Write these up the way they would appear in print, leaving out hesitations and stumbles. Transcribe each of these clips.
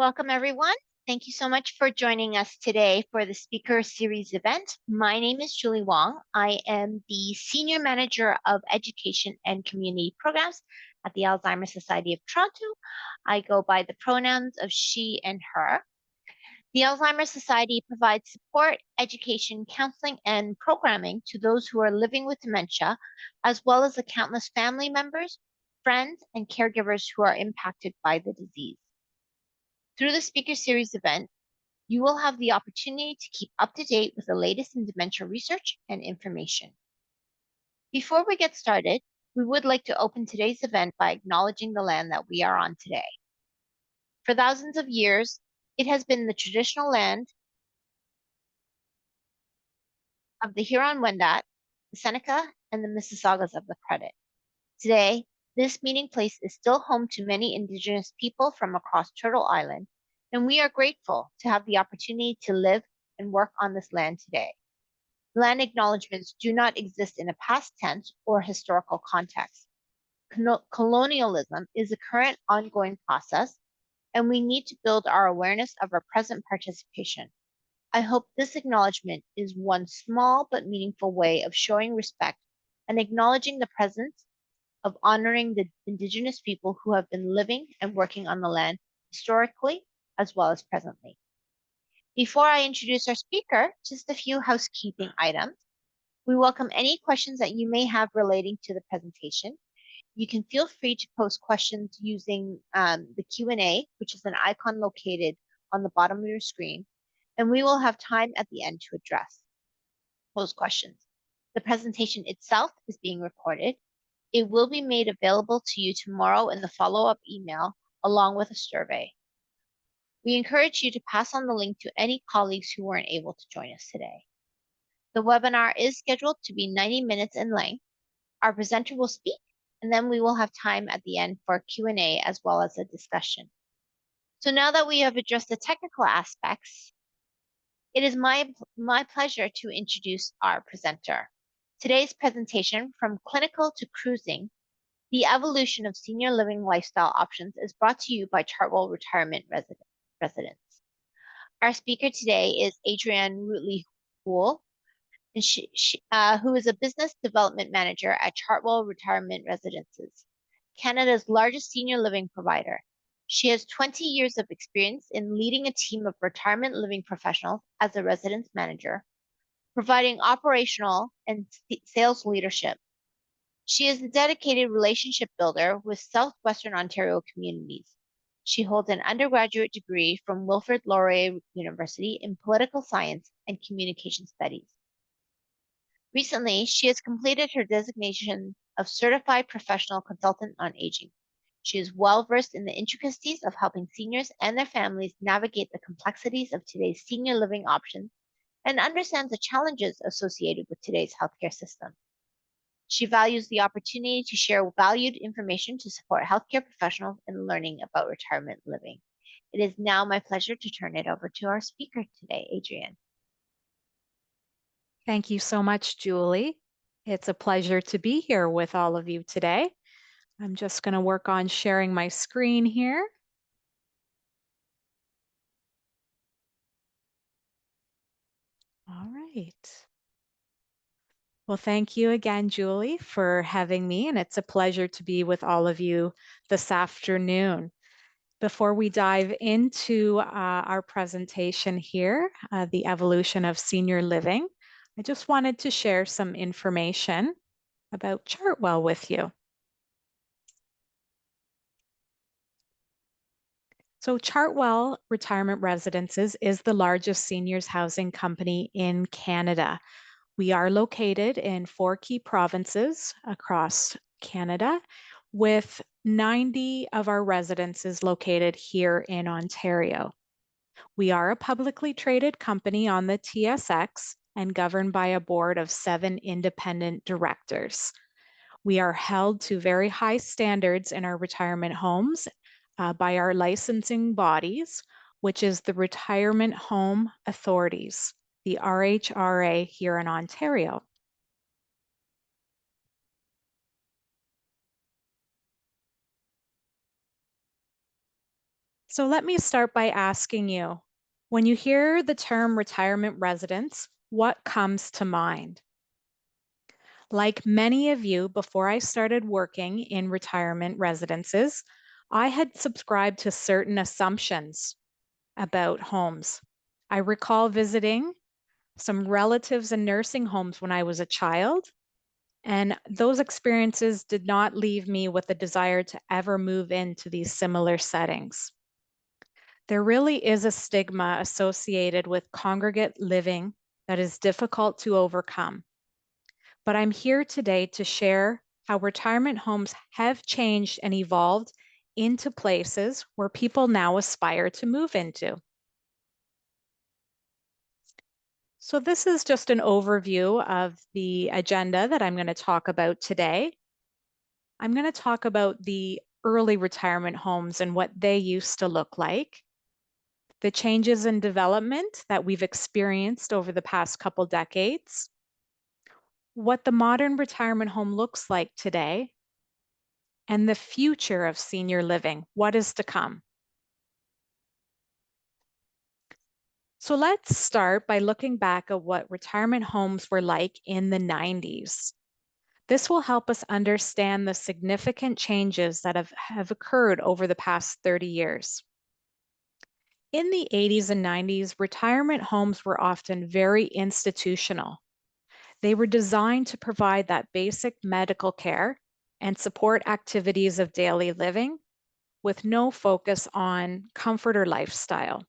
Welcome, everyone. Thank you so much for joining us today for the Speaker Series event. My name is Julie Wong. I am the Senior Manager of Education and Community Programs at the Alzheimer's Society of Toronto. I go by the pronouns of she and her. The Alzheimer's Society provides support, education, counseling, and programming to those who are living with dementia, as well as the countless family members, friends, and caregivers who are impacted by the disease. Through the Speaker Series event, you will have the opportunity to keep up to date with the latest in dementia research and information. Before we get started, we would like to open today's event by acknowledging the land that we are on today. For thousands of years, it has been the traditional land of the Huron-Wendat, the Seneca, and the Mississaugas of the Credit. Today, this meeting place is still home to many Indigenous people from across Turtle Island, and we are grateful to have the opportunity to live and work on this land today. Land acknowledgements do not exist in a past tense or historical context. Colonialism is a current ongoing process, and we need to build our awareness of our present participation. I hope this acknowledgement is one small but meaningful way of showing respect and acknowledging the presence of honoring the Indigenous people who have been living and working on the land historically as well as presently. Before I introduce our speaker, just a few housekeeping items. We welcome any questions that you may have relating to the presentation. You can feel free to post questions using the Q&A, which is an icon located on the bottom of your screen, and we will have time at the end to address those questions. The presentation itself is being recorded. It will be made available to you tomorrow in the follow-up email, along with a survey. We encourage you to pass on the link to any colleagues who weren't able to join us today. The webinar is scheduled to be 90 minutes in length. Our presenter will speak, and then we will have time at the end for Q&A as well as a discussion. So now that we have addressed the technical aspects, it is my pleasure to introduce our presenter. Today's presentation, From Clinical to Cruising, the Evolution of Senior Living Lifestyle Options, is brought to you by Chartwell Retirement Residence. Our speaker today is Adrienne Routley-Houle, who is a business development manager at Chartwell Retirement Residences, Canada's largest senior living provider. She has 20 years of experience in leading a team of retirement living professionals as a residence manager, providing operational and sales leadership. She is a dedicated relationship builder with Southwestern Ontario communities. She holds an undergraduate degree from Wilfrid Laurier University in political science and communication studies. Recently, she has completed her designation of Certified Professional Consultant on Aging. She is well versed in the intricacies of helping seniors and their families navigate the complexities of today's senior living options and understands the challenges associated with today's healthcare system. She values the opportunity to share valued information to support healthcare professionals in learning about retirement living. It is now my pleasure to turn it over to our speaker today, Adrienne. Thank you so much, Julie. It's a pleasure to be here with all of you today. I'm just going to work on sharing my screen here. All right. Well, thank you again, Julie, for having me, and it's a pleasure to be with all of you this afternoon. Before we dive into our presentation here, the evolution of senior living, I just wanted to share some information about Chartwell with you. So Chartwell Retirement Residences is the largest seniors housing company in Canada. We are located in 4 key provinces across Canada, with 90 of our residences located here in Ontario. We are a publicly traded company on the TSX and governed by a board of 7 independent directors. We are held to very high standards in our retirement homes by our licensing bodies, which is the Retirement Home Authorities, the RHRA here in Ontario. So let me start by asking you, when you hear the term retirement residence, what comes to mind? Like many of you, before I started working in retirement residences, I had subscribed to certain assumptions about homes. I recall visiting some relatives in nursing homes when I was a child, and those experiences did not leave me with a desire to ever move into these similar settings. There really is a stigma associated with congregate living that is difficult to overcome. But I'm here today to share how retirement homes have changed and evolved into places where people now aspire to move into. So this is just an overview of the agenda that I'm going to talk about today. I'm going to talk about the early retirement homes and what they used to look like, the changes in development that we've experienced over the past couple decades, what the modern retirement home looks like today, and the future of senior living, what is to come. So let's start by looking back at what retirement homes were like in the 90s. This will help us understand the significant changes that have occurred over the past 30 years. In the 80s and 90s, retirement homes were often very institutional. They were designed to provide that basic medical care and support activities of daily living with no focus on comfort or lifestyle.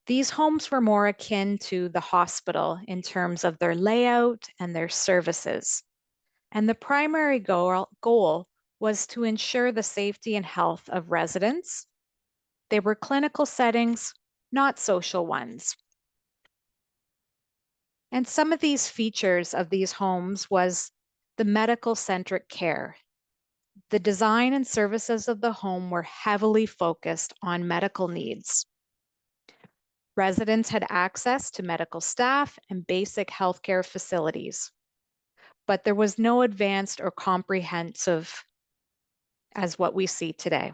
These homes were more akin to the hospital in terms of their layout and their services. And the primary goal was to ensure the safety and health of residents. They were clinical settings, not social ones. And some of these features of these homes was the medical-centric care. The design and services of the home were heavily focused on medical needs. Residents had access to medical staff and basic healthcare facilities, but there was no advanced or comprehensive as what we see today.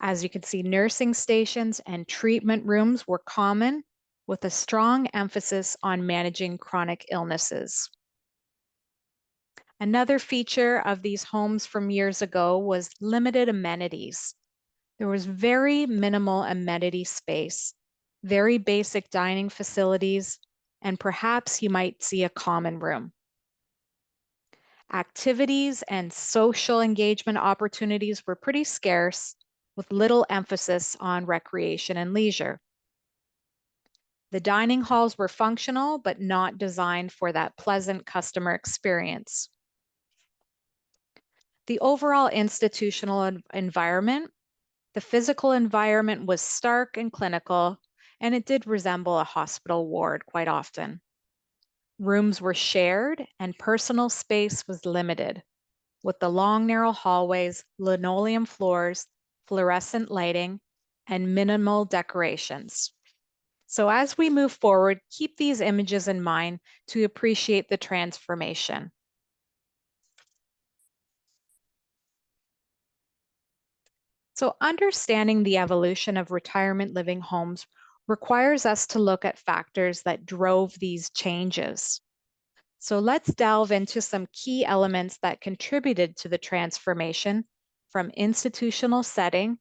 As you can see, nursing stations and treatment rooms were common, with a strong emphasis on managing chronic illnesses. Another feature of these homes from years ago was limited amenities. There was very minimal amenity space, very basic dining facilities, and perhaps you might see a common room. Activities and social engagement opportunities were pretty scarce, with little emphasis on recreation and leisure. The dining halls were functional, but not designed for that pleasant customer experience. The overall institutional environment, the physical environment was stark and clinical, and it did resemble a hospital ward quite often. Rooms were shared and personal space was limited, with the long, narrow hallways, linoleum floors, fluorescent lighting, and minimal decorations. So as we move forward, keep these images in mind to appreciate the transformation. So understanding the evolution of retirement living homes requires us to look at factors that drove these changes. So let's delve into some key elements that contributed to the transformation from institutional setting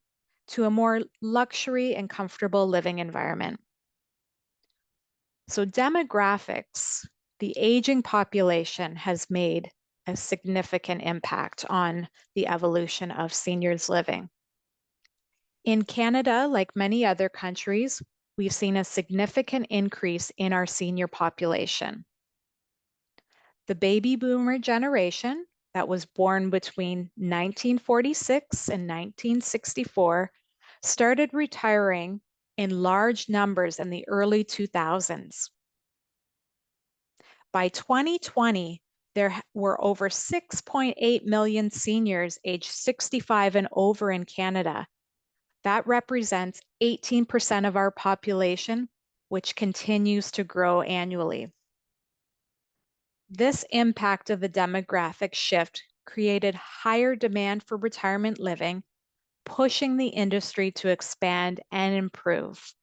to a more luxury and comfortable living environment. So demographics, the aging population has made a significant impact on the evolution of seniors living. In Canada, like many other countries, we've seen a significant increase in our senior population. The baby boomer generation that was born between 1946 and 1964 started retiring in large numbers in the early 2000s. By 2020, there were over 6.8 million seniors aged 65 and over in Canada. That represents 18% of our population, which continues to grow annually. This impact of the demographic shift created higher demand for retirement living, pushing the industry to expand and improve.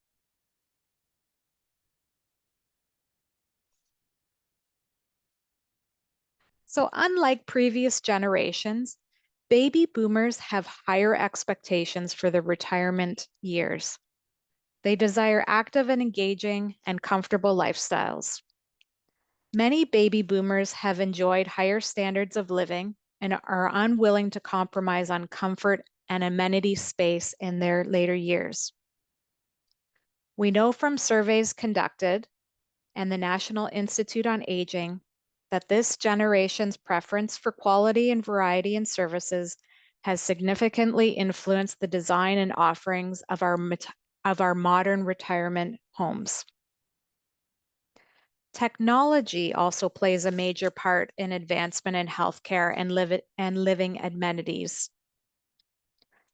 So, unlike previous generations, baby boomers have higher expectations for their retirement years. They desire active and engaging and comfortable lifestyles. Many baby boomers have enjoyed higher standards of living and are unwilling to compromise on comfort and amenity space in their later years. We know from surveys conducted and the National Institute on Aging that this generation's preference for quality and variety in services has significantly influenced the design and offerings of our modern retirement homes. Technology also plays a major part in advancement in healthcare and living amenities.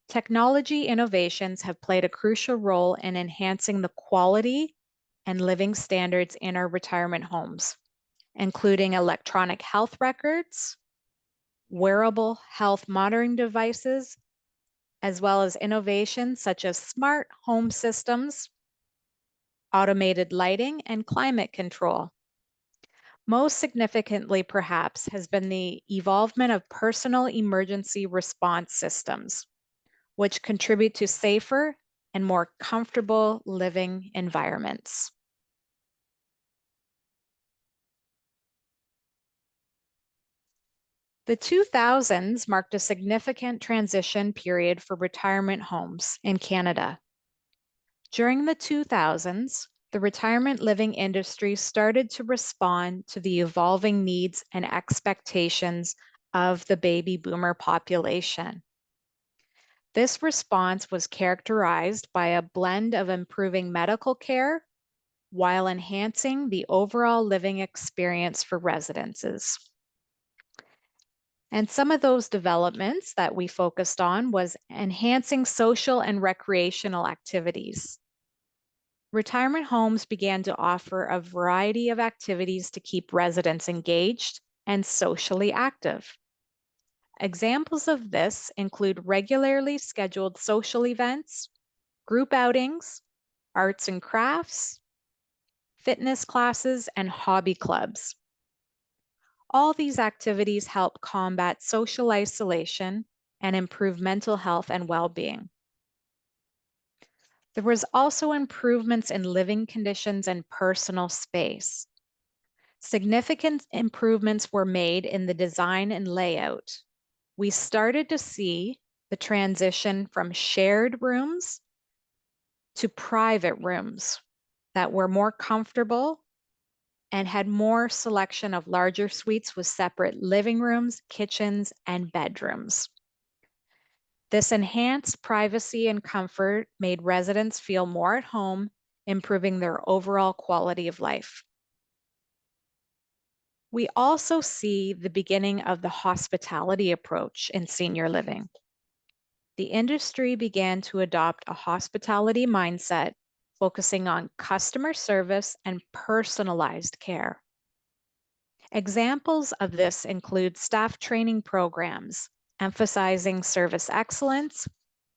Technology innovations have played a crucial role in enhancing the quality and living standards in our retirement homes, including electronic health records, wearable health monitoring devices, as well as innovations such as smart home systems, automated lighting, and climate control. Most significantly, perhaps, has been the evolvement of personal emergency response systems, which contribute to safer and more comfortable living environments. The 2000s marked a significant transition period for retirement homes in Canada. During the 2000s, the retirement living industry started to respond to the evolving needs and expectations of the baby boomer population. This response was characterized by a blend of improving medical care while enhancing the overall living experience for residents. And some of those developments that we focused on was enhancing social and recreational activities. Retirement homes began to offer a variety of activities to keep residents engaged and socially active. Examples of this include regularly scheduled social events, group outings, arts and crafts, fitness classes, and hobby clubs. All these activities help combat social isolation and improve mental health and well-being. There was also improvements in living conditions and personal space. Significant improvements were made in the design and layout. We started to see the transition from shared rooms to private rooms that were more comfortable and had more selection of larger suites with separate living rooms, kitchens, and bedrooms. This enhanced privacy and comfort made residents feel more at home, improving their overall quality of life. We also see the beginning of the hospitality approach in senior living. The industry began to adopt a hospitality mindset, focusing on customer service and personalized care. Examples of this include staff training programs, emphasizing service excellence,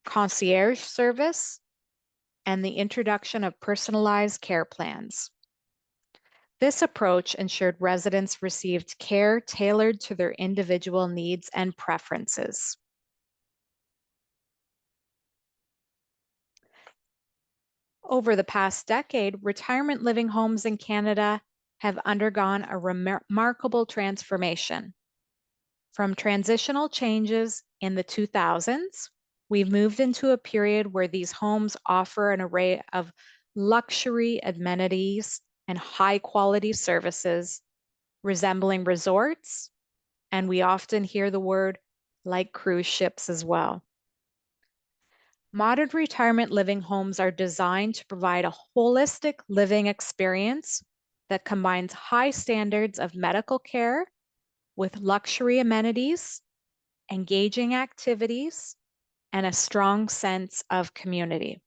concierge service, and the introduction of personalized care plans. This approach ensured residents received care tailored to their individual needs and preferences. Over the past decade, retirement living homes in Canada have undergone a remarkable transformation. From transitional changes in the 2000s, we've moved into a period where these homes offer an array of luxury amenities and high quality services resembling resorts, and we often hear the word like cruise ships as well. Modern retirement living homes are designed to provide a holistic living experience that combines high standards of medical care with luxury amenities, engaging activities, and a strong sense of community.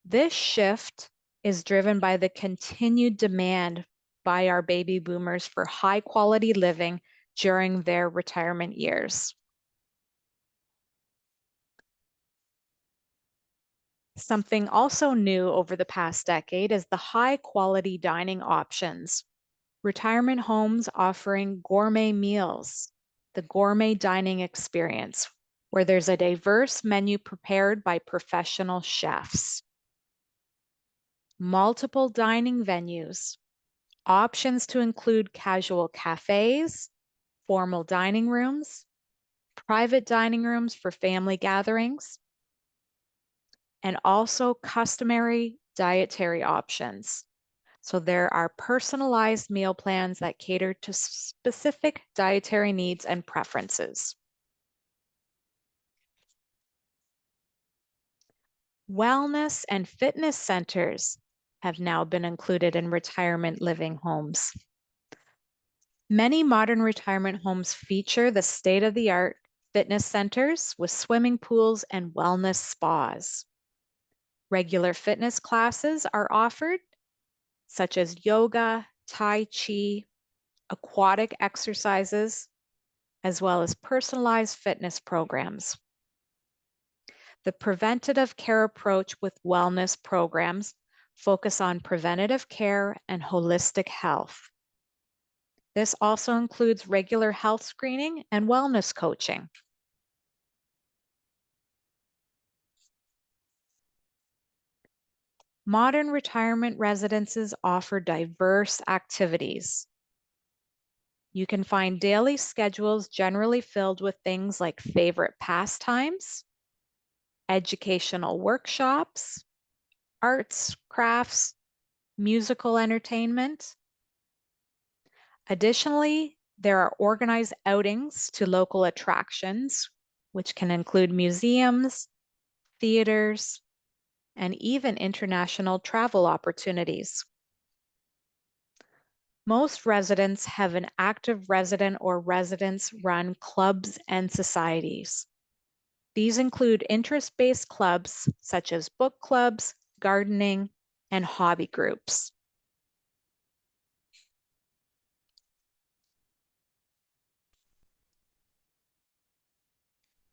This shift is driven by the continued demand by our baby boomers for high quality living during their retirement years. Something also new over the past decade is the high quality dining options. Retirement homes offering gourmet meals, the gourmet dining experience, where there's a diverse menu prepared by professional chefs. Multiple dining venues, options to include casual cafes, formal dining rooms, private dining rooms for family gatherings, and also customary dietary options. So there are personalized meal plans that cater to specific dietary needs and preferences. Wellness and fitness centers have now been included in retirement living homes. Many modern retirement homes feature the state-of-the-art fitness centers with swimming pools and wellness spas. Regular fitness classes are offered, such as yoga, tai chi, aquatic exercises, as well as personalized fitness programs. The preventative care approach with wellness programs focus on preventative care and holistic health. This also includes regular health screening and wellness coaching. Modern retirement residences offer diverse activities. You can find daily schedules generally filled with things like favorite pastimes, educational workshops, arts, crafts, musical entertainment. Additionally, there are organized outings to local attractions, which can include museums, theaters, and even international travel opportunities. Most residents have an active resident or residence-run clubs and societies. These include interest-based clubs such as book clubs, gardening, and hobby groups.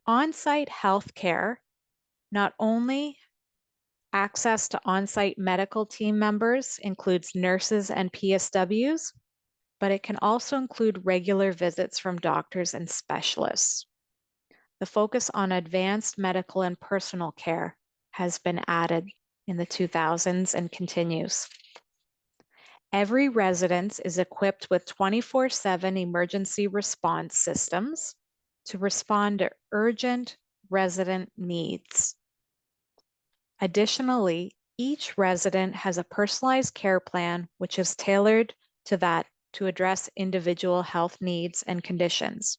On-site healthcare, not only access to on-site medical team members includes nurses and PSWs, but it can also include regular visits from doctors and specialists. The focus on advanced medical and personal care has been added in the 2000s and continues. Every residence is equipped with 24/7 emergency response systems to respond to urgent resident needs. Additionally, each resident has a personalized care plan which is tailored to that to address individual health needs and conditions.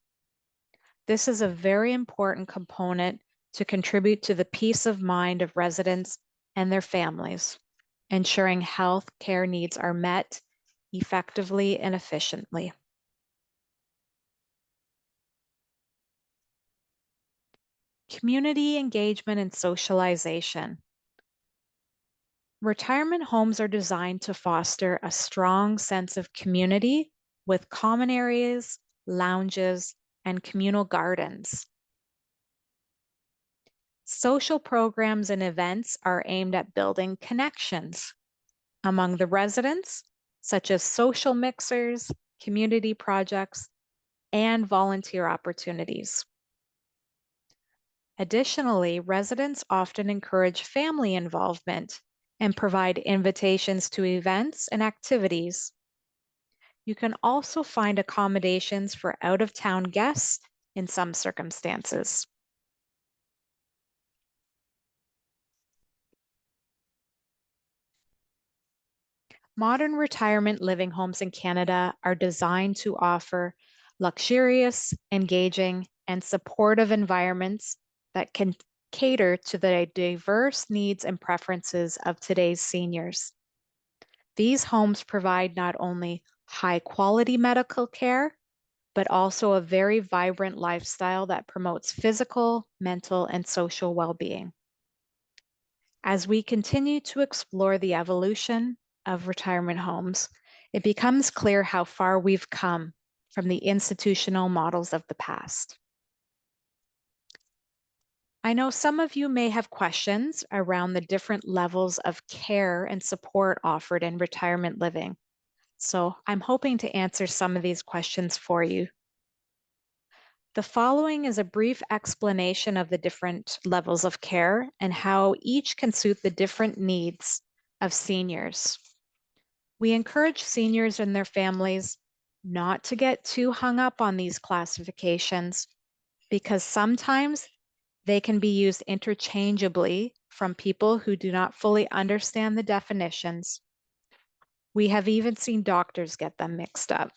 This is a very important component to contribute to the peace of mind of residents and their families, ensuring health care needs are met effectively and efficiently. Community engagement and socialization. Retirement homes are designed to foster a strong sense of community with common areas, lounges, and communal gardens. Social programs and events are aimed at building connections among the residents, such as social mixers, community projects, and volunteer opportunities. Additionally, residents often encourage family involvement and provide invitations to events and activities. You can also find accommodations for out-of-town guests in some circumstances. Modern retirement living homes in Canada are designed to offer luxurious, engaging, and supportive environments that can cater to the diverse needs and preferences of today's seniors. These homes provide not only high quality medical care, but also a very vibrant lifestyle that promotes physical, mental, and social well-being. As we continue to explore the evolution of retirement homes, it becomes clear how far we've come from the institutional models of the past. I know some of you may have questions around the different levels of care and support offered in retirement living. So I'm hoping to answer some of these questions for you. The following is a brief explanation of the different levels of care and how each can suit the different needs of seniors. We encourage seniors and their families not to get too hung up on these classifications because sometimes they can be used interchangeably from people who do not fully understand the definitions. We have even seen doctors get them mixed up.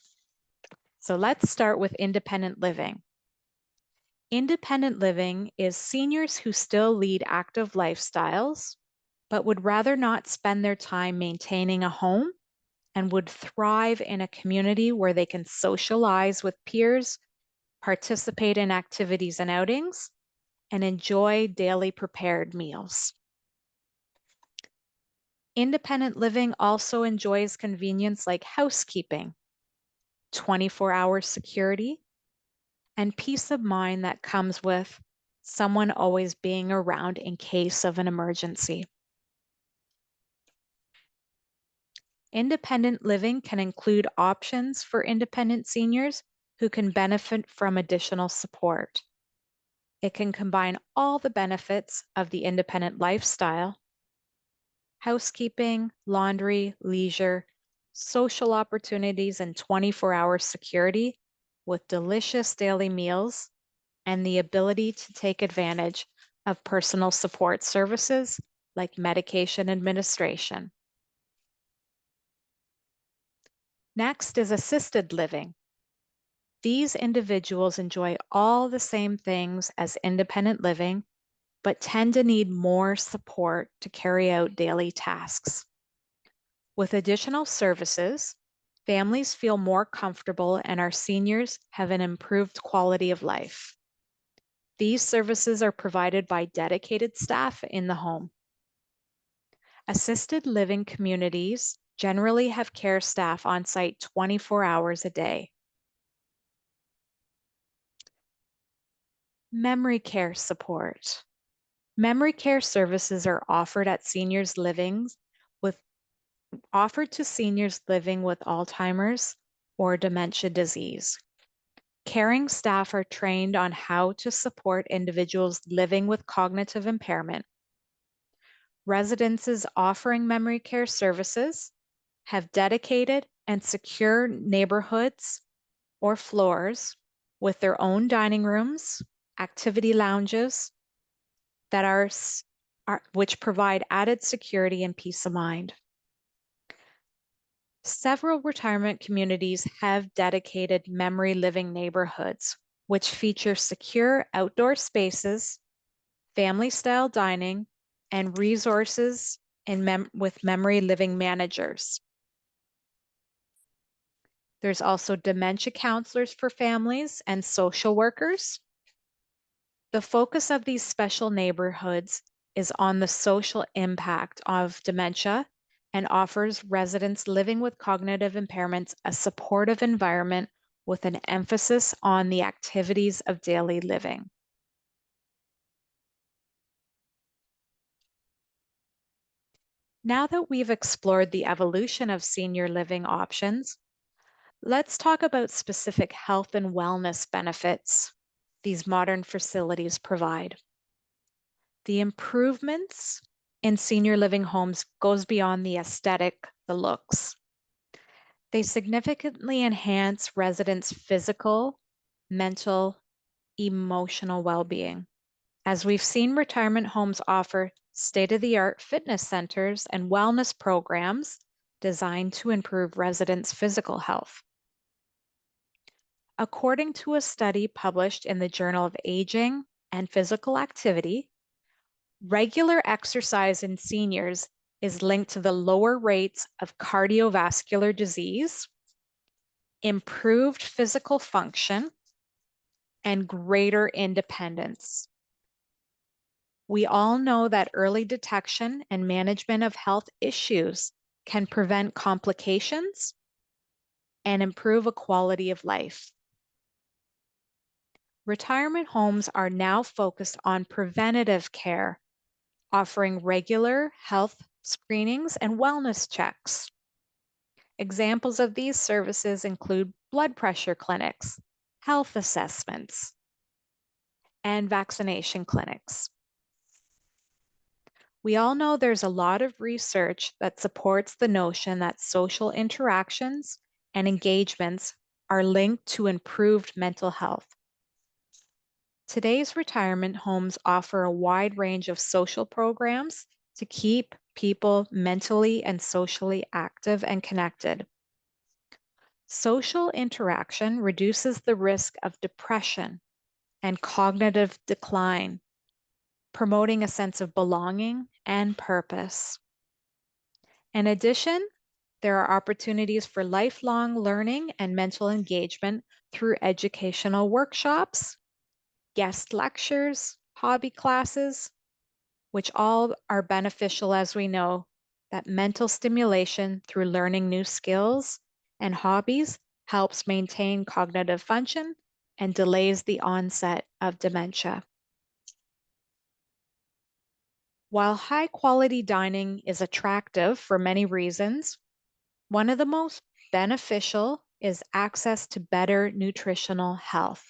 So let's start with independent living. Independent living is seniors who still lead active lifestyles, but would rather not spend their time maintaining a home and would thrive in a community where they can socialize with peers, participate in activities and outings, and enjoy daily prepared meals. Independent living also enjoys convenience like housekeeping, 24-hour security, and peace of mind that comes with someone always being around in case of an emergency. Independent living can include options for independent seniors who can benefit from additional support. It can combine all the benefits of the independent lifestyle: housekeeping, laundry, leisure, social opportunities, and 24-hour security with delicious daily meals and the ability to take advantage of personal support services like medication administration. Next is assisted living. These individuals enjoy all the same things as independent living, but tend to need more support to carry out daily tasks. With additional services, families feel more comfortable and our seniors have an improved quality of life. These services are provided by dedicated staff in the home. Assisted living communities generally have care staff on site 24 hours a day. Memory care support. Memory care services are offered to seniors living with Alzheimer's or dementia disease. Caring staff are trained on how to support individuals living with cognitive impairment. Residences offering memory care services have dedicated and secure neighborhoods or floors with their own dining rooms, activity lounges which provide added security and peace of mind. Several retirement communities have dedicated memory living neighborhoods, which feature secure outdoor spaces, family-style dining, and resources with memory living managers. There's also dementia counselors for families and social workers. The focus of these special neighborhoods is on the social impact of dementia and offers residents living with cognitive impairments a supportive environment with an emphasis on the activities of daily living. Now that we've explored the evolution of senior living options, let's talk about specific health and wellness benefits these modern facilities provide. The improvements in senior living homes goes beyond the aesthetic, the looks. They significantly enhance residents' physical, mental, emotional well-being. As we've seen, retirement homes offer state-of-the-art fitness centers and wellness programs designed to improve residents' physical health. According to a study published in the Journal of Aging and Physical Activity, regular exercise in seniors is linked to the lower rates of cardiovascular disease, improved physical function, and greater independence. We all know that early detection and management of health issues can prevent complications and improve a quality of life. Retirement homes are now focused on preventative care, offering regular health screenings and wellness checks. Examples of these services include blood pressure clinics, health assessments, and vaccination clinics. We all know there's a lot of research that supports the notion that social interactions and engagements are linked to improved mental health. Today's retirement homes offer a wide range of social programs to keep people mentally and socially active and connected. Social interaction reduces the risk of depression and cognitive decline, promoting a sense of belonging and purpose. In addition, there are opportunities for lifelong learning and mental engagement through educational workshops, guest lectures, hobby classes, which all are beneficial as we know that mental stimulation through learning new skills and hobbies helps maintain cognitive function and delays the onset of dementia. While high quality dining is attractive for many reasons, one of the most beneficial is access to better nutritional health.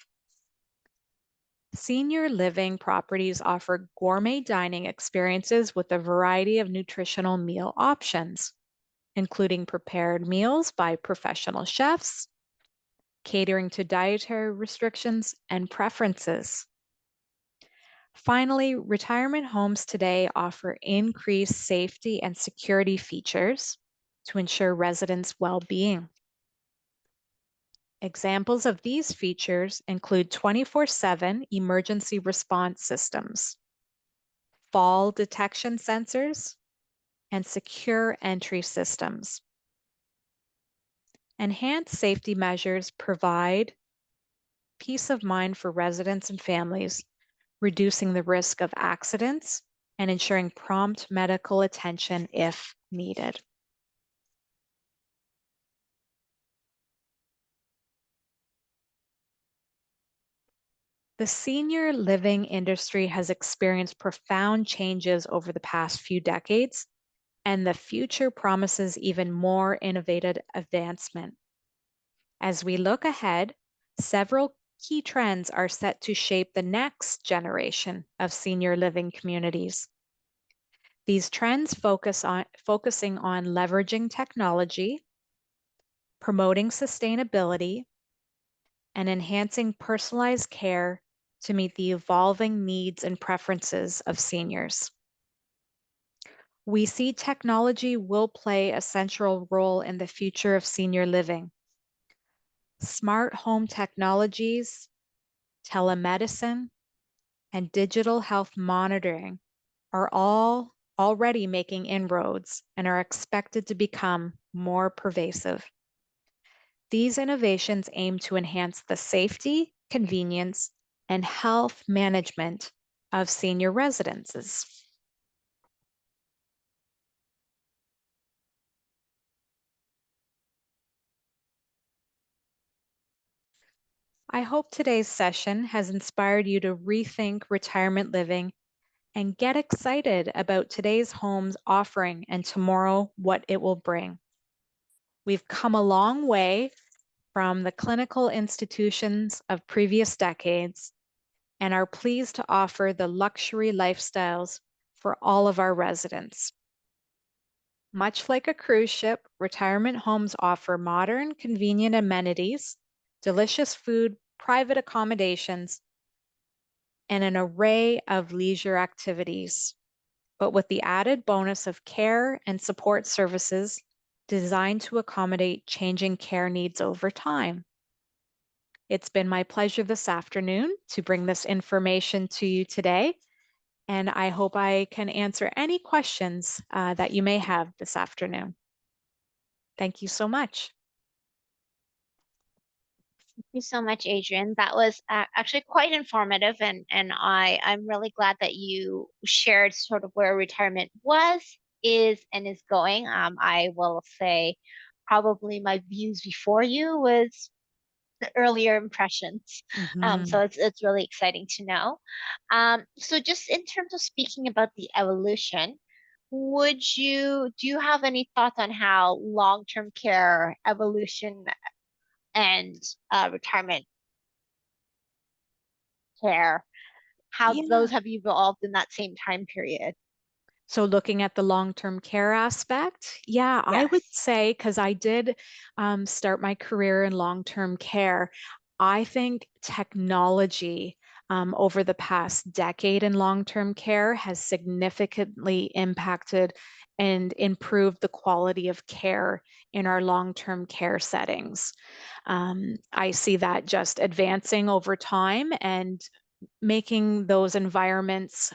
Senior living properties offer gourmet dining experiences with a variety of nutritional meal options, including prepared meals by professional chefs, catering to dietary restrictions and preferences. Finally, retirement homes today offer increased safety and security features to ensure residents' well-being. Examples of these features include 24/7 emergency response systems, fall detection sensors, and secure entry systems. Enhanced safety measures provide peace of mind for residents and families, reducing the risk of accidents and ensuring prompt medical attention if needed. The senior living industry has experienced profound changes over the past few decades, and the future promises even more innovative advancement. As we look ahead, several key trends are set to shape the next generation of senior living communities. These trends focusing on leveraging technology, promoting sustainability, and enhancing personalized care to meet the evolving needs and preferences of seniors. We see technology will play a central role in the future of senior living. Smart home technologies, telemedicine, and digital health monitoring are all already making inroads and are expected to become more pervasive. These innovations aim to enhance the safety, convenience, and health management of senior residences. I hope today's session has inspired you to rethink retirement living and get excited about today's home's offering and tomorrow what it will bring. We've come a long way from the clinical institutions of previous decades and are pleased to offer the luxury lifestyles for all of our residents. Much like a cruise ship, retirement homes offer modern, convenient amenities, delicious food, private accommodations, and an array of leisure activities, but with the added bonus of care and support services designed to accommodate changing care needs over time. It's been my pleasure this afternoon to bring this information to you today, and I hope I can answer any questions that you may have this afternoon. Thank you so much. Thank you so much, Adrian. That was actually quite informative, and I'm really glad that you shared sort of where retirement was, is, and is going. I will say probably my views before you was the earlier impressions. So Mhm. it's really exciting to know. So just in terms of speaking about the evolution, do you have any thoughts on how long-term care evolution and retirement care, how Yeah. those have evolved in that same time period? So looking at the long-term care aspect, yeah, I would Yes. say, because I did start my career in long-term care, I think technology over the past decade in long-term care has significantly impacted and improved the quality of care in our long-term care settings. I see that just advancing over time and making those environments,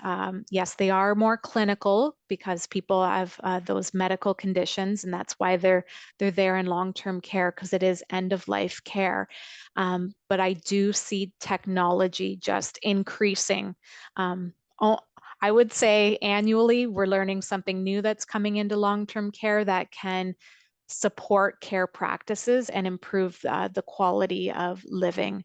yes, they are more clinical because people have those medical conditions, and that's why they're there in long-term care because it is end-of-life care. But I do see technology just increasing. Oh, I would say annually we're learning something new that's coming into long-term care that can support care practices and improve the quality of living.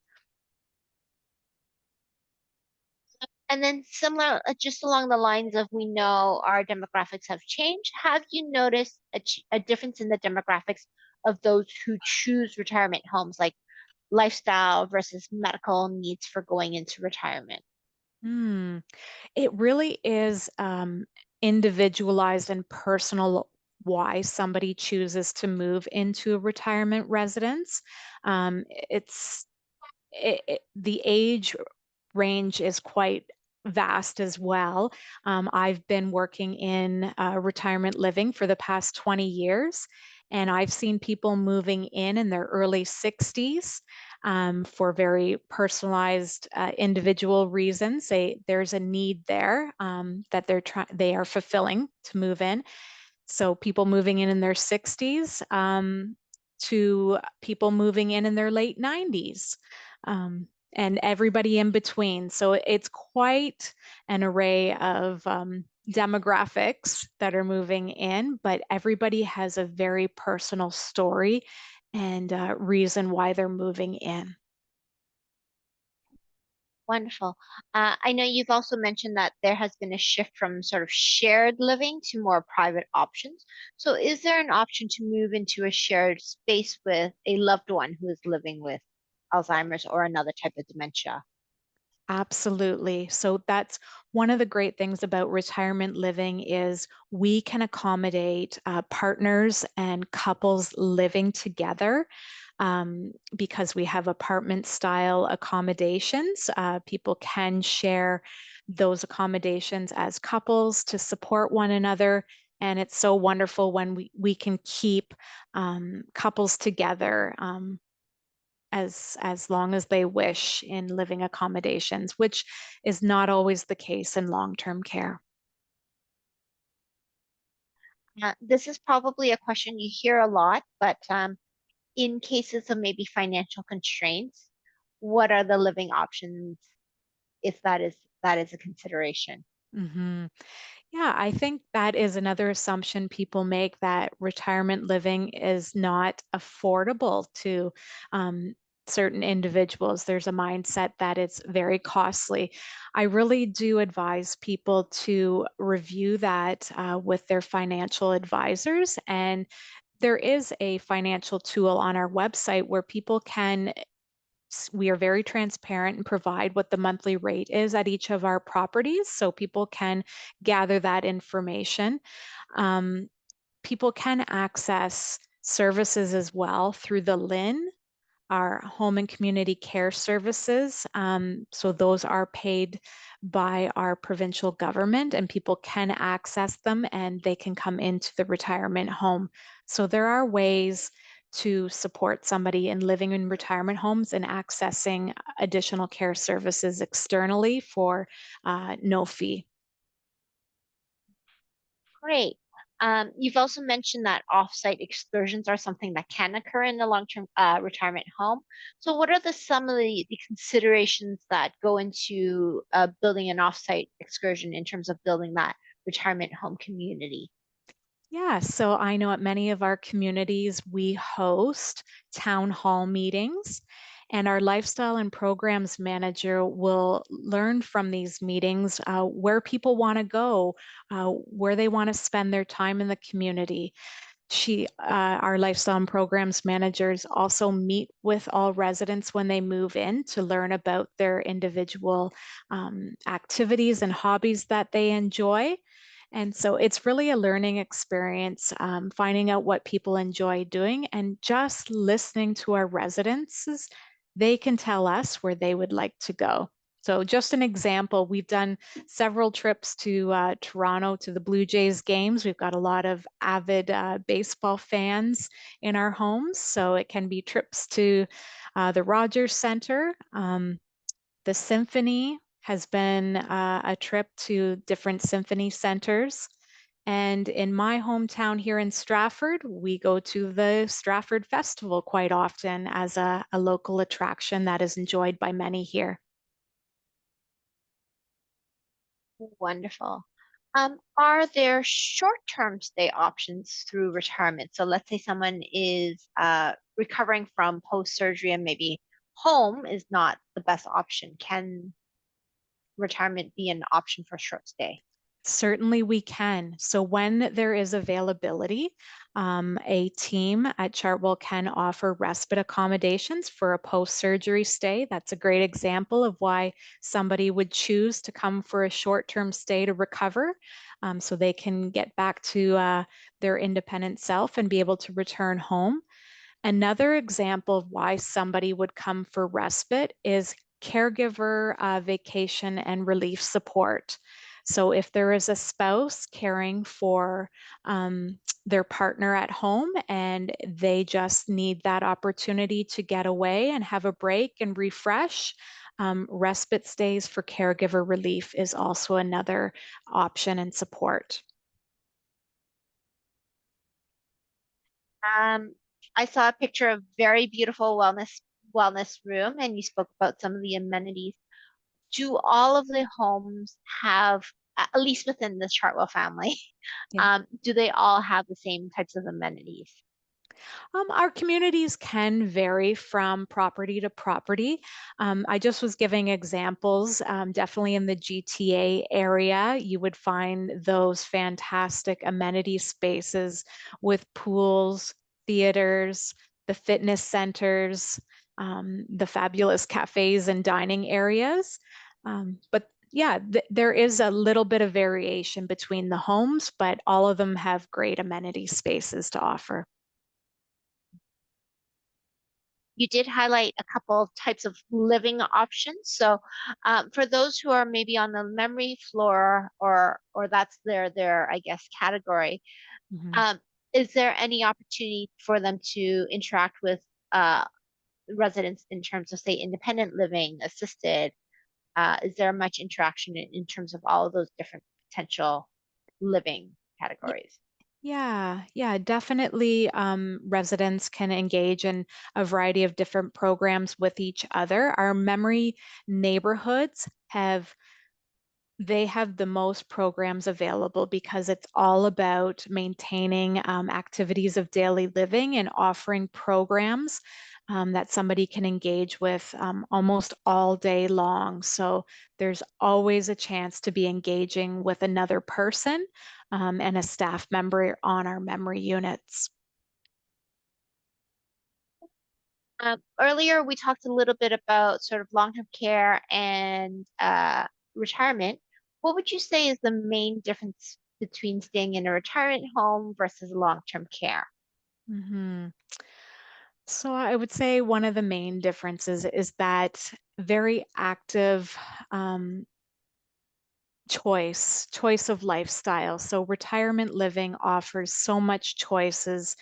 And then similar, just along the lines of we know our demographics have changed, have you noticed a difference in the demographics of those who choose retirement homes, like lifestyle versus medical needs for going into retirement? Hmm. It really is individualized and personal why somebody chooses to move into a retirement residence. It's the age range is quite vast as well. I've been working in retirement living for the past 20 years, and I've seen people moving in their early 60s for very personalized, individual reasons. There's a need there that they are fulfilling to move in. So people moving in their 60s to people moving in their late 90s. And everybody in between. So it's quite an array of demographics that are moving in, but everybody has a very personal story and reason why they're moving in. Wonderful. I know you've also mentioned that there has been a shift from sort of shared living to more private options. So, is there an option to move into a shared space with a loved one who is living with Alzheimer's or another type of dementia? Absolutely. So that's one of the great things about retirement living is we can accommodate partners and couples living together because we have apartment style accommodations. People can share those accommodations as couples to support one another. And it's so wonderful when we can keep couples together. As long as they wish in living accommodations, which is not always the case in long-term care. This is probably a question you hear a lot, but in cases of maybe financial constraints, what are the living options if that is a consideration? Mhm. Yeah, I think that is another assumption people make that retirement living is not affordable to um, certain individuals. There's a mindset that it's very costly. I really do advise people to review that with their financial advisors. And there is a financial tool on our website where people can we are very transparent and provide what the monthly rate is at each of our properties so people can gather that information. Um, People can access services as well through the LIN, our home and community care services. So those are paid by our provincial government, and people can access them and they can come into the retirement home. So there are ways to support somebody in living in retirement homes and accessing additional care services externally for no fee. Great. You've also mentioned that offsite excursions are something that can occur in the long-term retirement home. So, what are some of the considerations that go into building an offsite excursion in terms of building that retirement home community? Yeah, so I know at many of our communities we host town hall meetings. And our lifestyle and programs manager will learn from these meetings where people want to go, where they want to spend their time in the community. Our lifestyle and programs managers also meet with all residents when they move in to learn about their individual activities and hobbies that they enjoy. And so it's really a learning experience, finding out what people enjoy doing and just listening to our residents. They can tell us where they would like to go. So just an example, we've done several trips to Toronto to the Blue Jays games. We've got a lot of avid baseball fans in our homes. So it can be trips to the Rogers Center. The Symphony has been a trip to different symphony centers. And in my hometown here in Stratford, we go to the Stratford Festival quite often as a local attraction that is enjoyed by many here. Wonderful. Are there short-term stay options through retirement? So let's say someone is recovering from post-surgery and maybe home is not the best option. Can retirement be an option for short stay? Certainly we can. So when there is availability, a team at Chartwell can offer respite accommodations for a post-surgery stay. That's a great example of why somebody would choose to come for a short-term stay to recover, so they can get back to their independent self and be able to return home. Another example of why somebody would come for respite is caregiver vacation and relief support. So, if there is a spouse caring for their partner at home and they just need that opportunity to get away and have a break and refresh, respite stays for caregiver relief is also another option and support. Um, I saw a picture of very beautiful wellness room, and you spoke about some of the amenities. Do all of the homes have, at least within the Chartwell family, Yeah. do they all have the same types of amenities? Our communities can vary from property to property. I just was giving examples. Definitely in the GTA area, you would find those fantastic amenity spaces with pools, theaters, the fitness centers, the fabulous cafes and dining areas. But yeah, there is a little bit of variation between the homes, but all of them have great amenity spaces to offer. You did highlight a couple of types of living options. So, for those who are maybe on the memory floor, or that's their I guess category, Mhm. um, is there any opportunity for them to interact with uh, residents in terms of, say, independent living, assisted? Is there much interaction in terms of all of those different potential living categories? Yeah, yeah, definitely. Residents can engage in a variety of different programs with each other. Our memory neighborhoods have the most programs available because it's all about maintaining activities of daily living and offering programs that somebody can engage with almost all day long. So there's always a chance to be engaging with another person and a staff member on our memory units. Earlier, we talked a little bit about sort of long-term care and retirement. What would you say is the main difference between staying in a retirement home versus long-term care? Mhm. So I would say one of the main differences is that very active choice of lifestyle. So retirement living offers so much choices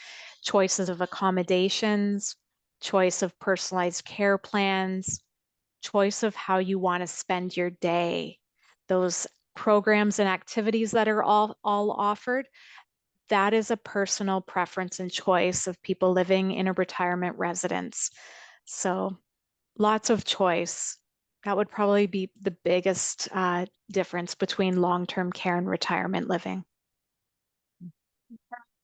of accommodations, choice of personalized care plans, choice of how you want to spend your day. Those programs and activities that are all offered, that is a personal preference and choice of people living in a retirement residence. So lots of choice. That would probably be the biggest difference between long-term care and retirement living.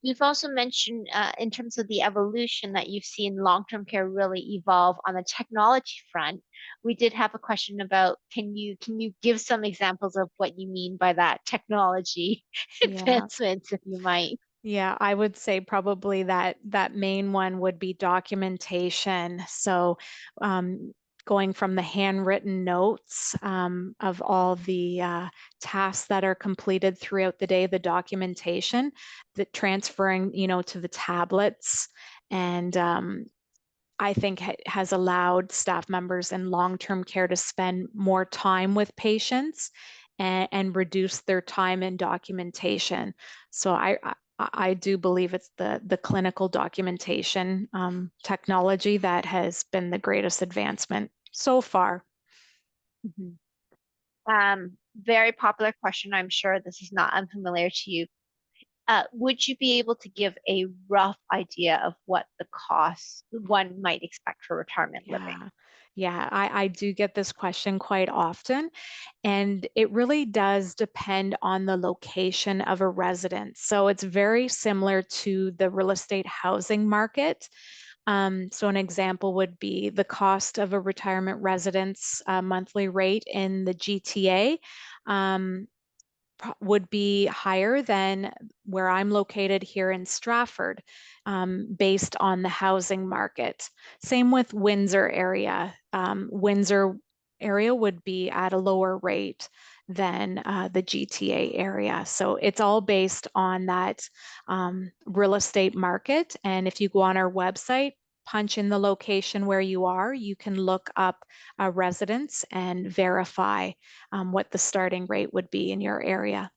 You've also mentioned in terms of the evolution that you've seen long-term care really evolve on the technology front. We did have a question about can you give some examples of what you mean by that technology Yeah. advancements, if you might? Yeah, I would say probably that main one would be documentation. So, um, going from the handwritten notes of all the tasks that are completed throughout the day, the documentation, the transferring, to the tablets, and I think has allowed staff members in long-term care to spend more time with patients and reduce their time in documentation. So I do believe it's the clinical documentation technology that has been the greatest advancement so far. Mhm. Very popular question. I'm sure this is not unfamiliar to you. Would you be able to give a rough idea of what the cost one might expect for retirement living? Yeah. Yeah, I do get this question quite often. And it really does depend on the location of a residence. So it's very similar to the real estate housing market. So an example would be the cost of a retirement residence monthly rate in the GTA. Um, would be higher than where I'm located here in Stratford, based on the housing market. Same with Windsor area. Windsor area would be at a lower rate than the GTA area. So it's all based on that real estate market. And if you go on our website, punch in the location where you are, you can look up a residence and verify what the starting rate would be in your area.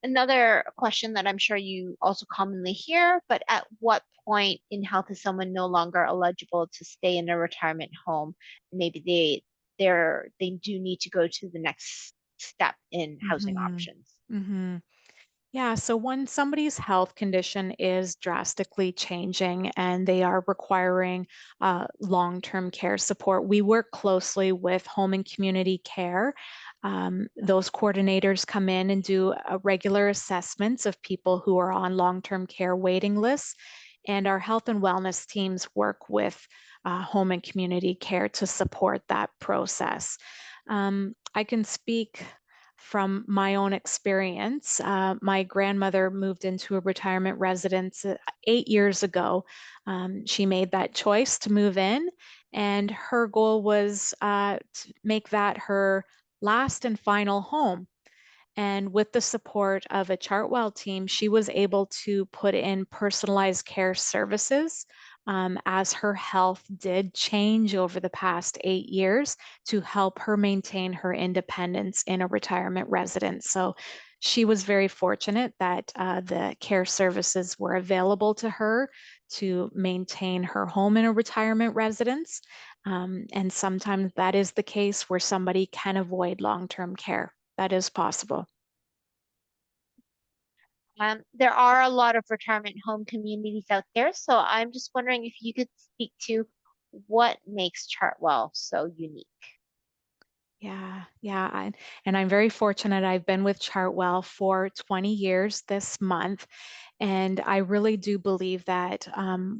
Another question that I'm sure you also commonly hear, but at what point in health is someone no longer eligible to stay in a retirement home? Maybe they do need to go to the next step in housing hmm options. hmm Yeah, so when somebody's health condition is drastically changing and they are requiring long-term care support, we work closely with home and community care. Those coordinators come in and do regular assessments of people who are on long-term care waiting lists, and our health and wellness teams work with home and community care to support that process. I can speak from my own experience. My grandmother moved into a retirement residence 8 years ago. She made that choice to move in, and her goal was to make that her last and final home. And with the support of a Chartwell team, she was able to put in personalized care services as her health did change over the past 8 years to help her maintain her independence in a retirement residence. So she was very fortunate that the care services were available to her to maintain her home in a retirement residence. And sometimes that is the case where somebody can avoid long term care. That is possible. There are a lot of retirement home communities out there, so I'm just wondering if you could speak to what makes Chartwell so unique. Yeah, yeah. And I'm very fortunate. I've been with Chartwell for 20 years this month. And I really do believe that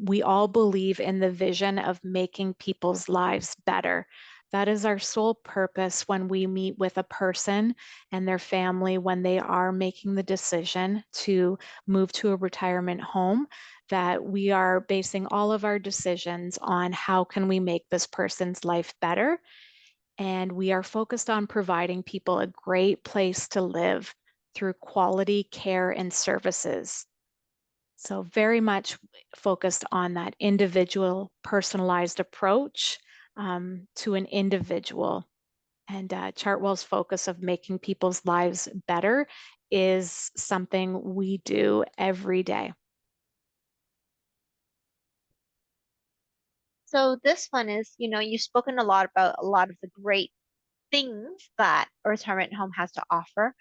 we all believe in the vision of making people's lives better. That is our sole purpose when we meet with a person and their family when they are making the decision to move to a retirement home, that we are basing all of our decisions on how can we make this person's life better, and we are focused on providing people a great place to live through quality care and services. So, very much focused on that individual, personalized approach to an individual. And Chartwell's focus of making people's lives better is something we do every day. So this one is, you've spoken a lot about a lot of the great things that a retirement home has to offer.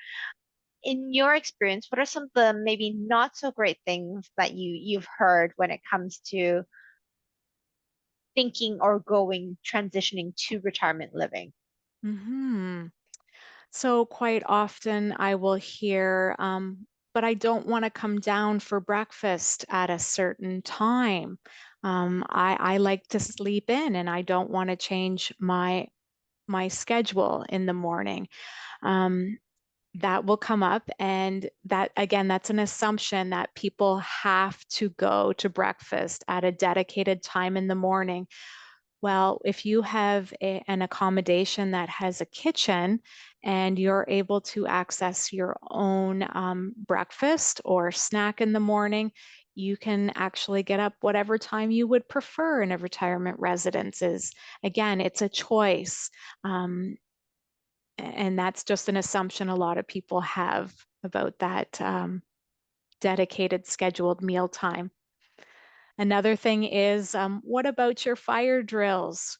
In your experience, what are some of the maybe not so great things that you've heard when it comes to thinking or going transitioning to retirement living? hmm So quite often I will hear, but I don't want to come down for breakfast at a certain time. I like to sleep in and I don't want to change my schedule in the morning. Um, that will come up. And that, again, that's an assumption that people have to go to breakfast at a dedicated time in the morning. Well, if you have an accommodation that has a kitchen and you're able to access your own breakfast or snack in the morning, you can actually get up whatever time you would prefer in a retirement residence. Is again, it's a choice. Um, and that's just an assumption a lot of people have about that dedicated scheduled meal time. Another thing is, what about your fire drills?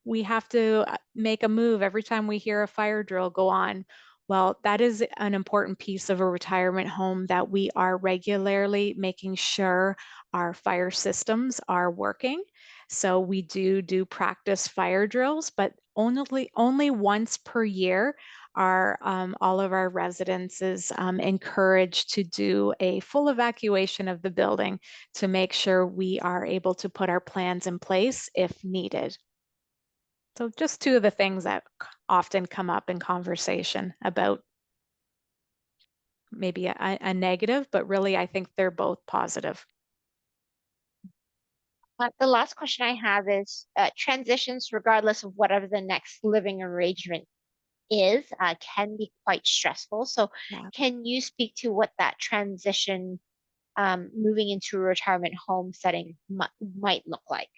We have to make a move every time we hear a fire drill go on. Well, that is an important piece of a retirement home that we are regularly making sure our fire systems are working. So we do practice fire drills, but only once per year are all of our residences encouraged to do a full evacuation of the building to make sure we are able to put our plans in place if needed. So just two of the things that often come up in conversation about maybe a negative, but really I think they're both positive. The last question I have is transitions, regardless of whatever the next living arrangement is, can be quite stressful. So, Yeah. can you speak to what that transition moving into a retirement home setting might look like?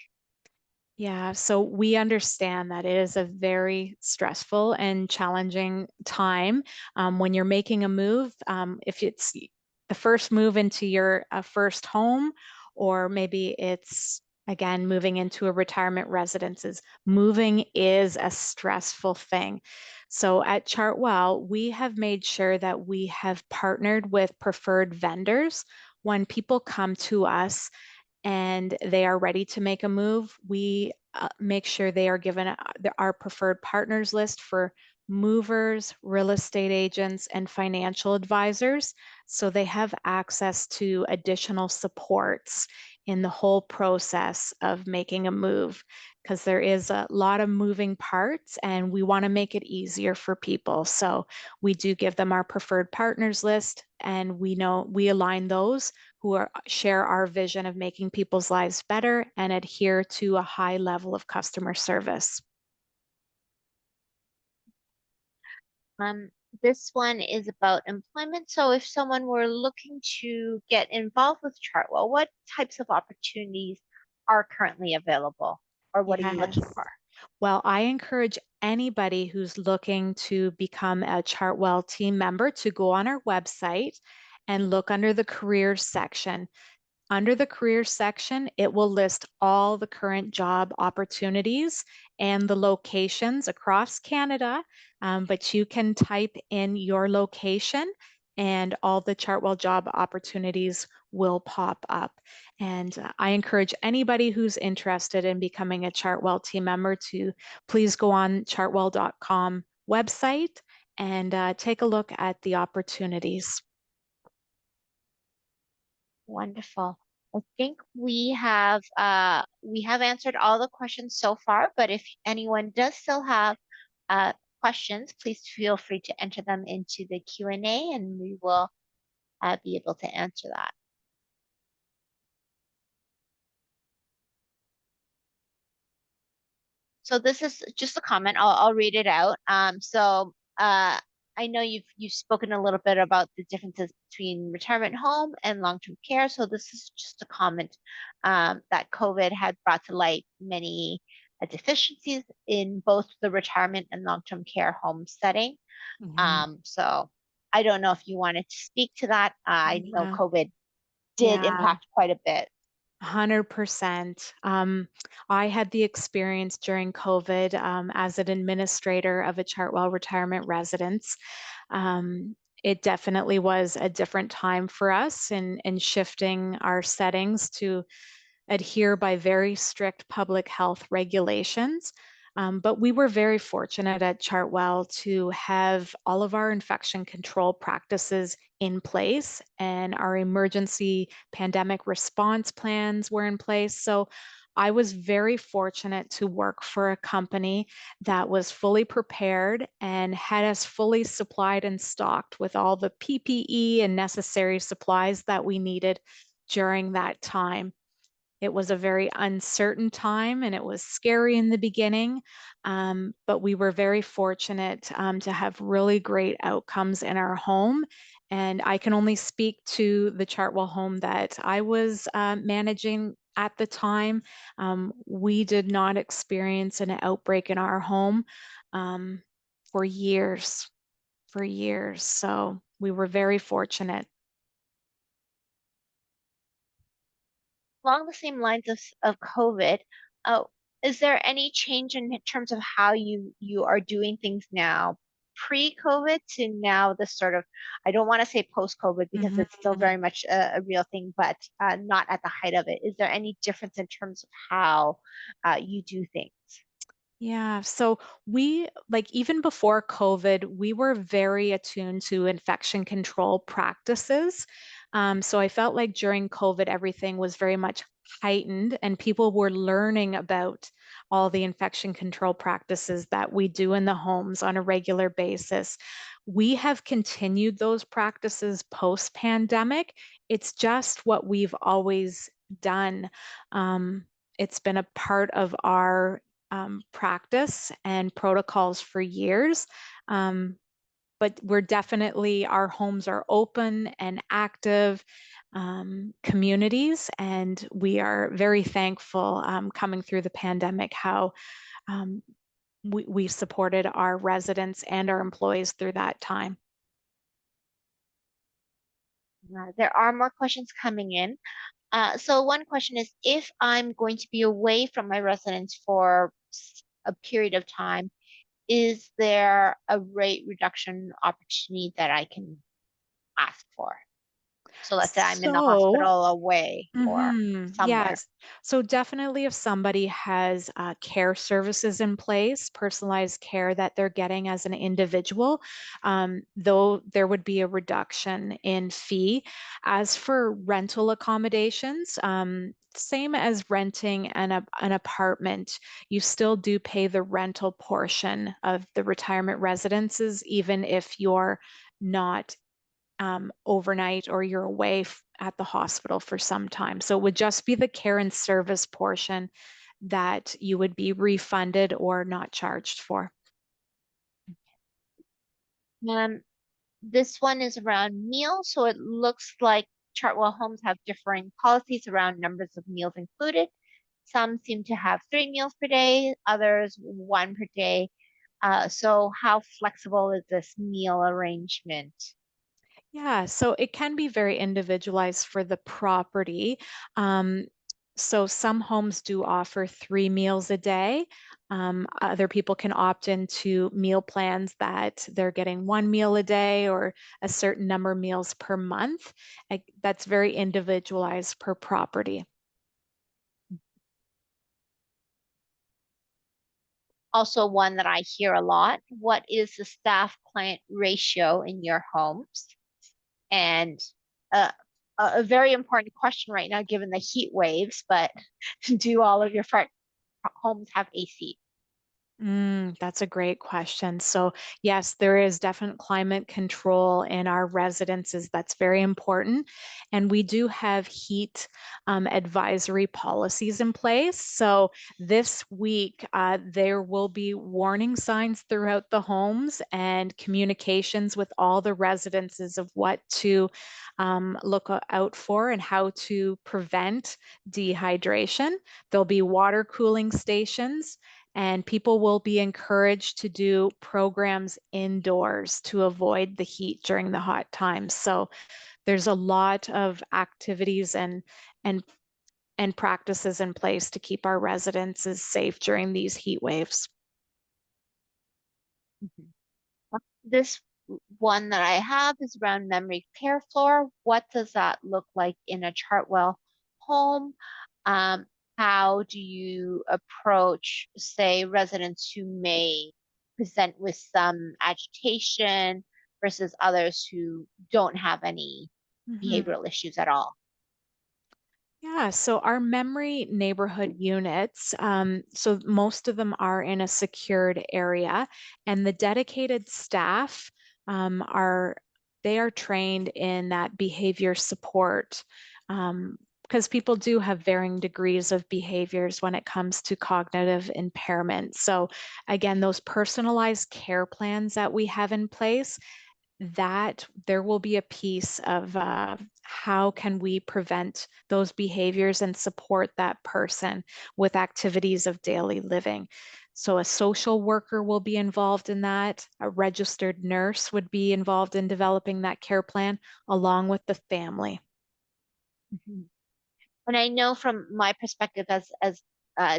Yeah, so we understand that it is a very stressful and challenging time when you're making a move. If it's the first move into your first home, or maybe it's again moving into a retirement residences, moving is a stressful thing. So at Chartwell, we have made sure that we have partnered with preferred vendors when people come to us and they are ready to make a move, we make sure they are given our preferred partners list for movers, real estate agents, and financial advisors. So they have access to additional supports in the whole process of making a move because there is a lot of moving parts and we want to make it easier for people. So we do give them our preferred partners list and we know we align those who share our vision of making people's lives better and adhere to a high level of customer service. Um, this one is about employment. So, if someone were looking to get involved with Chartwell, what types of opportunities are currently available, or what are you Yes. looking for? Well, I encourage anybody who's looking to become a Chartwell team member to go on our website and look under the careers section. Under the careers section, it will list all the current job opportunities and the locations across Canada, but you can type in your location and all the Chartwell job opportunities will pop up. And I encourage anybody who's interested in becoming a Chartwell team member to please go on chartwell.com website and take a look at the opportunities. Wonderful. I think we have answered all the questions so far, but if anyone does still have uh, questions, please feel free to enter them into the Q&A and we will be able to answer that. So this is just a comment. I'll read it out. I know you've spoken a little bit about the differences between retirement home and long-term care. So this is just a comment that COVID had brought to light many deficiencies in both the retirement and long-term care home setting. Mhm. So I don't know if you wanted to speak to that. I know Yeah. COVID did Yeah. impact quite a bit. 100%. I had the experience during COVID as an administrator of a Chartwell retirement residence. It definitely was a different time for us in shifting our settings to adhere by very strict public health regulations. But we were very fortunate at Chartwell to have all of our infection control practices in place, and our emergency pandemic response plans were in place. So I was very fortunate to work for a company that was fully prepared and had us fully supplied and stocked with all the PPE and necessary supplies that we needed during that time. It was a very uncertain time and it was scary in the beginning, but we were very fortunate to have really great outcomes in our home. And I can only speak to the Chartwell home that I was managing at the time. We did not experience an outbreak in our home um, for years, for years. So we were very fortunate. Along the same lines of COVID, uh, is there any change in terms of how you are doing things now, pre-COVID to now this sort of, I don't want to say post-COVID because Mhm. it's still very much a real thing, but not at the height of it. Is there any difference in terms of how you do things? Yeah, so we, like, even before COVID, we were very attuned to infection control practices. So I felt like during COVID, everything was very much heightened and people were learning about all the infection control practices that we do in the homes on a regular basis. We have continued those practices post-pandemic. It's just what we've always done. Um, it's been a part of our practice and protocols for years. Um, but we're definitely, our homes are open and active communities, and we are very thankful coming through the pandemic how um, we supported our residents and our employees through that time. There are more questions coming in. So one question is, if I'm going to be away from my residence for a period of time, is there a rate reduction opportunity that I can ask for? So let's say I'm in the So, hospital away or somewhere. yes. So definitely if somebody has care services in place, personalized care that they're getting as an individual, though there would be a reduction in fee. As for rental accommodations, same as renting an apartment, you still do pay the rental portion of the retirement residences, even if you're not overnight or you're away at the hospital for some time. So it would just be the care and service portion that you would be refunded or not charged for. Um, this one is around meals. So it looks like Chartwell homes have differing policies around numbers of meals included. Some seem to have 3 meals per day, others one per day. So how flexible is this meal arrangement? Yeah, so it can be very individualized for the property. Um, so some homes do offer 3 meals a day. Other people can opt into meal plans that they're getting 1 meal a day or a certain number of meals per month. That's very individualized per property. Also, one that I hear a lot. What is the staff client ratio in your homes? And uh, a very important question right now, given the heat waves, but do all of your homes have AC? That's a great question. So, yes, there is definite climate control in our residences. That's very important. And we do have heat advisory policies in place. So, this week, there will be warning signs throughout the homes and communications with all the residences of what to look out for and how to prevent dehydration. There'll be water cooling stations and people will be encouraged to do programs indoors to avoid the heat during the hot times. So there's a lot of activities and and practices in place to keep our residences safe during these heat waves. Mhm. This one that I have is around memory care floor. What does that look like in a Chartwell home? Um, how do you approach, say, residents who may present with some agitation versus others who don't have any Mhm. behavioral issues at all? Yeah, so our memory neighborhood units, so most of them are in a secured area, and the dedicated staff are they are trained in that behavior support, because people do have varying degrees of behaviors when it comes to cognitive impairment. So again, those personalized care plans that we have in place, that there will be a piece of how can we prevent those behaviors and support that person with activities of daily living. So a social worker will be involved in that. A registered nurse would be involved in developing that care plan along with the family. Mhm. And I know from my perspective as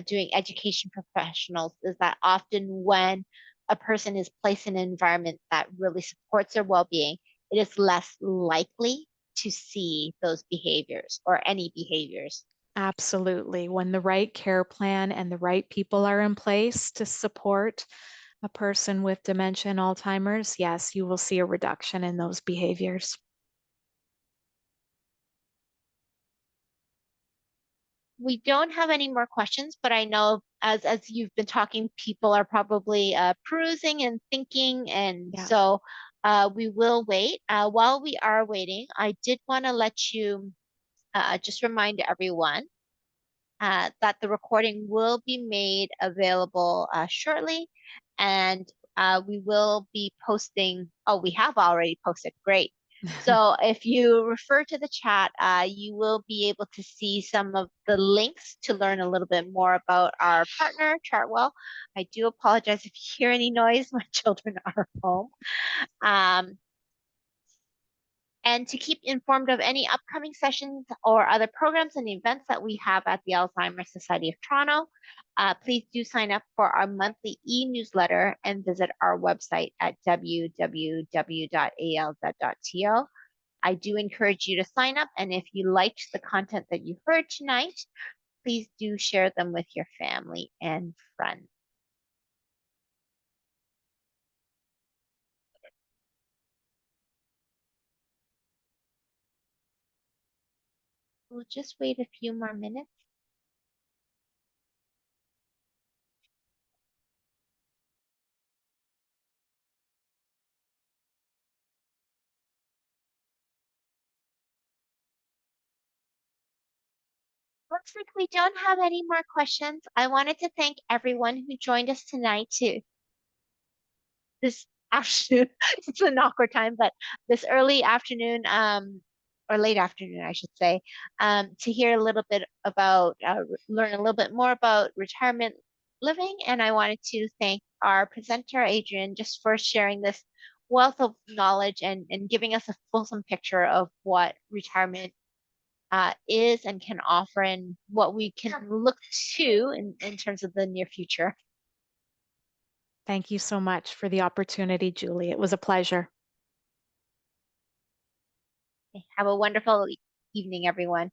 doing education professionals is that often when a person is placed in an environment that really supports their well-being, it is less likely to see those behaviors or any behaviors. Absolutely. When the right care plan and the right people are in place to support a person with dementia and Alzheimer's, yes, you will see a reduction in those behaviors. We don't have any more questions, but I know as you've been talking, people are probably perusing and thinking, and Yeah. so we will wait. While we are waiting, I did want to let you just remind everyone that the recording will be made available shortly, and we will be posting. Oh, we have already posted. Great. So if you refer to the chat, you will be able to see some of the links to learn a little bit more about our partner, Chartwell. I do apologize if you hear any noise. My children are home. Um, and to keep informed of any upcoming sessions or other programs and events that we have at the Alzheimer's Society of Toronto, please do sign up for our monthly e-newsletter and visit our website at www.alz.to. I do encourage you to sign up, and if you liked the content that you heard tonight, please do share them with your family and friends. We'll just wait a few more minutes. Looks like we don't have any more questions. I wanted to thank everyone who joined us tonight to this afternoon. It's an awkward time, but this early afternoon, or late afternoon, I should say, to hear a little bit about, learn a little bit more about retirement living. And I wanted to thank our presenter, Adrian, just for sharing this wealth of knowledge and giving us a fulsome picture of what retirement is and can offer and what we can look to in terms of the near future. Thank you so much for the opportunity, Julie. It was a pleasure. Have a wonderful evening, everyone.